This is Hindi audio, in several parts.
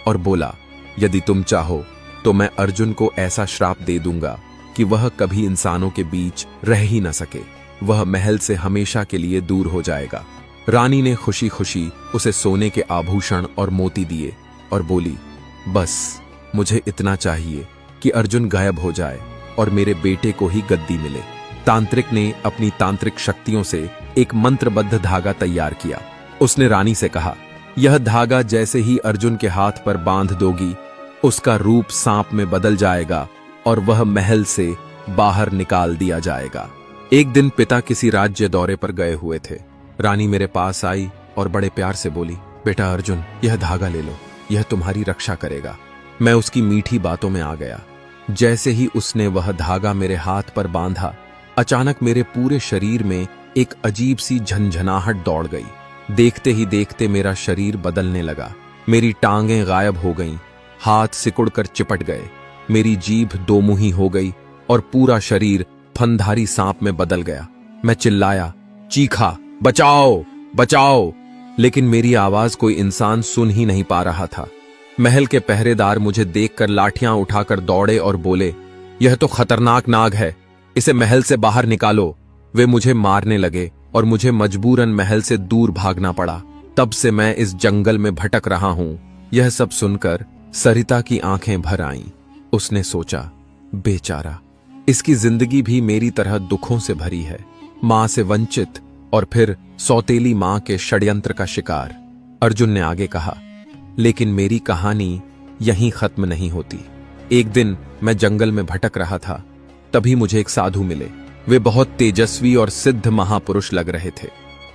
और बोला, यदि तुम चाहो तो मैं अर्जुन को ऐसा श्राप दे दूंगा कि वह कभी इंसानों के बीच रह ही न सके। वह महल से हमेशा के लिए दूर हो जाएगा। रानी ने खुशी खुशी उसे सोने के आभूषण और मोती दिए और बोली, बस मुझे इतना चाहिए कि अर्जुन गायब हो जाए और मेरे बेटे को ही गद्दी मिले। तांत्रिक ने अपनी तांत्रिक शक्तियों से एक मंत्रबद्ध धागा तैयार किया। उसने रानी से कहा, यह धागा जैसे ही अर्जुन के हाथ पर बांध दोगी, उसका रूप सांप में बदल जाएगा और वह महल से बाहर निकाल दिया जाएगा। एक दिन पिता किसी राज्य दौरे पर गए हुए थे। रानी मेरे पास आई और बड़े प्यार से बोली, बेटा अर्जुन, यह धागा ले लो, यह तुम्हारी रक्षा करेगा। मैं उसकी मीठी बातों में आ गया। जैसे ही उसने वह धागा मेरे हाथ पर बांधा, अचानक मेरे पूरे शरीर में एक अजीब सी झंझनाहट दौड़ गई। देखते ही देखते मेरा शरीर बदलने लगा। मेरी टांगें गायब हो गईं, हाथ सिकुड़कर चिपट गए, मेरी जीभ दोमुही हो गई और पूरा शरीर फनधारी सांप में बदल गया। मैं चिल्लाया, चीखा, बचाओ बचाओ, लेकिन मेरी आवाज कोई इंसान सुन ही नहीं पा रहा था। महल के पहरेदार मुझे देखकर लाठियां उठाकर दौड़े और बोले, यह तो खतरनाक नाग है, इसे महल से बाहर निकालो। वे मुझे मारने लगे और मुझे मजबूरन महल से दूर भागना पड़ा। तब से मैं इस जंगल में भटक रहा हूं। यह सब सुनकर सरिता की आंखें भर आईं। उसने सोचा, बेचारा, इसकी जिंदगी भी मेरी तरह दुखों से भरी है। मां से वंचित और फिर सौतेली मां के षड्यंत्र का शिकार। अर्जुन ने आगे कहा, लेकिन मेरी कहानी यहीं खत्म नहीं होती। एक दिन मैं जंगल में भटक रहा था, तभी मुझे एक साधु मिले। वे बहुत तेजस्वी और सिद्ध महापुरुष लग रहे थे।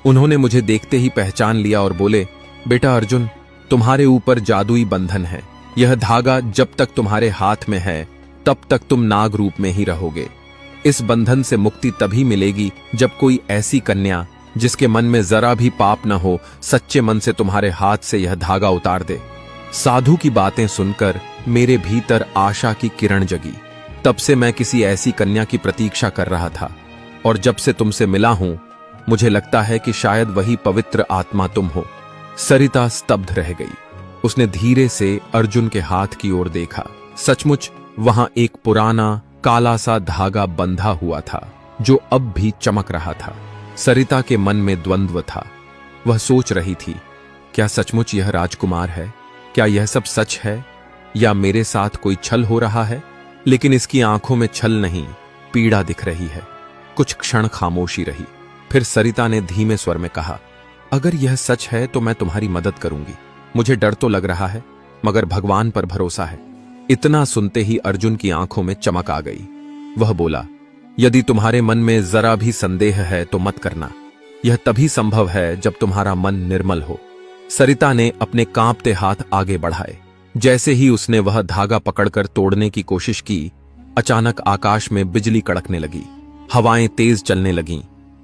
उन्होंने मुझे देखते ही पहचान लिया और बोले, बेटा अर्जुन, तुम्हारे ऊपर जादुई बंधन है। यह धागा जब तक तुम्हारे हाथ में है तब तक तुम नाग रूप में ही रहोगे। इस बंधन से मुक्ति तभी मिलेगी जब कोई ऐसी कन्या जिसके मन में जरा भी पाप न हो, सच्चे मन से तुम्हारे हाथ से यह धागा उतार दे। साधु की बातें सुनकर मेरे भीतर आशा की किरण जगी। तब से मैं किसी ऐसी कन्या की प्रतीक्षा कर रहा था और जब से तुमसे मिला हूं, मुझे लगता है कि शायद वही पवित्र आत्मा तुम हो। सरिता स्तब्ध रह गई। उसने धीरे से अर्जुन के हाथ की ओर देखा। सचमुच वहां एक पुराना काला सा धागा बंधा हुआ था जो अब भी चमक रहा था। सरिता के मन में द्वंद्व था। वह सोच रही थी, क्या सचमुच यह राजकुमार है? क्या यह सब सच है या मेरे साथ कोई छल हो रहा है? लेकिन इसकी आंखों में छल नहीं, पीड़ा दिख रही है। कुछ क्षण खामोशी रही। फिर सरिता ने धीमे स्वर में कहा, अगर यह सच है तो मैं तुम्हारी मदद करूंगी। मुझे डर तो लग रहा है, मगर भगवान पर भरोसा है। इतना सुनते ही अर्जुन की आंखों में चमक आ गई। वह बोला, यदि तुम्हारे मन में जरा भी संदेह है तो मत करना। यह तभी संभव है जब तुम्हारा मन निर्मल हो। सरिता ने अपने कांपते हाथ आगे बढ़ाए। जैसे ही उसने वह धागा पकड़कर तोड़ने की कोशिश की, अचानक आकाश में बिजली कड़कने लगी। हवाएं तेज चलने लगीं,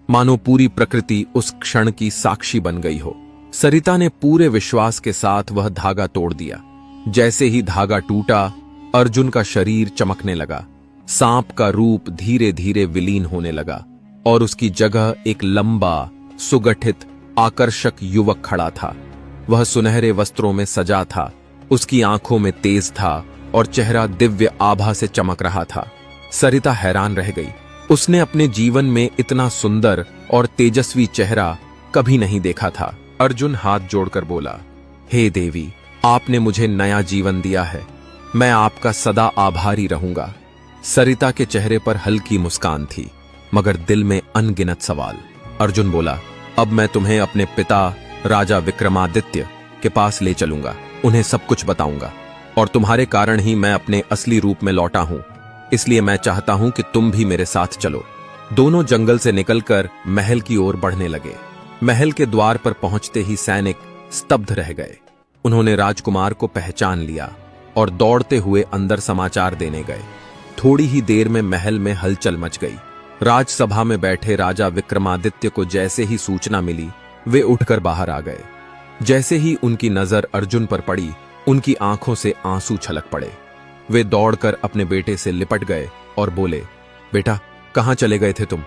मानो पूरी प्रकृति उस क्षण की साक्षी बन गई हो। सरिता ने पूरे विश्वास के साथ वह धागा तोड़ दिया। जैसे ही धागा टूटा, अर्जुन का शरीर चमकने लगा। सांप का रूप धीरे धीरे विलीन होने लगा और उसकी जगह एक लंबा, सुगठित, आकर्षक युवक खड़ा था। वह सुनहरे वस्त्रों में सजा था, उसकी आंखों में तेज था और चेहरा दिव्य आभा से चमक रहा था। सरिता हैरान रह गई। उसने अपने जीवन में इतना सुंदर और तेजस्वी चेहरा कभी नहीं देखा था। अर्जुन हाथ जोड़कर बोला, हे देवी, आपने मुझे नया जीवन दिया है। मैं आपका सदा आभारी रहूंगा। सरिता के चेहरे पर हल्की मुस्कान थी, मगर दिल में अनगिनत सवाल। अर्जुन बोला, अब मैं तुम्हें अपने पिता राजा विक्रमादित्य के पास ले चलूंगा। उन्हें सब कुछ बताऊंगा और तुम्हारे कारण ही मैं अपने असली रूप में लौटा हूं। इसलिए मैं चाहता हूं कि तुम भी मेरे साथ चलो। दोनों जंगल से निकलकर महल की ओर बढ़ने लगे। महल के द्वार पर पहुंचते ही सैनिक स्तब्ध रह गए। उन्होंने राजकुमार को पहचान लिया और दौड़ते हुए अंदर समाचार देने गए। थोड़ी ही देर में महल में हलचल मच गई। राजसभा में बैठे राजा विक्रमादित्य को जैसे ही सूचना मिली, वे उठकर बाहर आ गए। जैसे ही उनकी नजर अर्जुन पर पड़ी, उनकी आंखों से आंसू छलक पड़े। वे दौड़कर अपने बेटे से लिपट गए और बोले, बेटा, कहां चले गए थे तुम?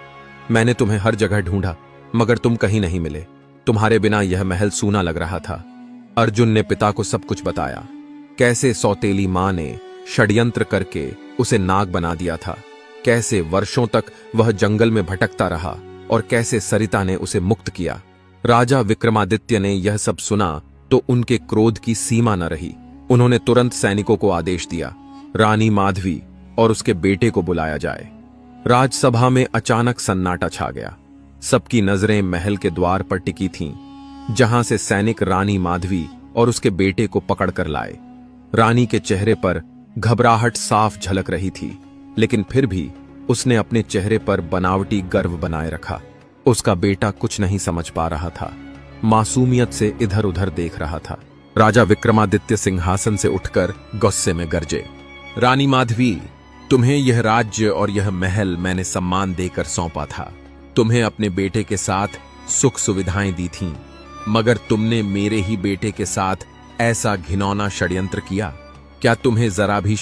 मैंने तुम्हें हर जगह ढूंढा, मगर तुम कहीं नहीं मिले। तुम्हारे बिना यह महल सूना लग रहा था। अर्जुन ने पिता को सब कुछ बताया। कैसे सौतेली मां ने षड्यंत्र करके उसे नाग बना दिया था, कैसे वर्षों तक वह जंगल में भटकता रहा और कैसे सरिता ने उसे मुक्त किया। राजा विक्रमादित्य ने यह सब सुना तो उनके क्रोध की सीमा न रही। उन्होंने तुरंत सैनिकों को आदेश दिया, रानी माधवी और उसके बेटे को बुलाया जाए। राजसभा में अचानक सन्नाटा छा गया। सबकी नजरें महल के द्वार पर टिकी थीं, जहां से सैनिक रानी माधवी और उसके बेटे को पकड़कर लाए। रानी के चेहरे पर घबराहट साफ झलक रही थी, लेकिन फिर भी उसने अपने चेहरे पर बनावटी गर्व बनाए रखा। उसका बेटा कुछ नहीं समझ पा रहा था, मासूमियत से इधर उधर देख रहा था। राजा विक्रमादित्य सिंहासन से उठकर गुस्से में गरजे, रानी माधवी, तुम्हें यह राज्य और यह महल मैंने सम्मान देकर सौंपा था। तुम्हें अपने बेटे के साथ सुख सुविधाएं दी थीं, मगर तुमने मेरे ही बेटे के साथ ऐसा घिनौना षड्यंत्र किया। क्या तुम्हें जरा भी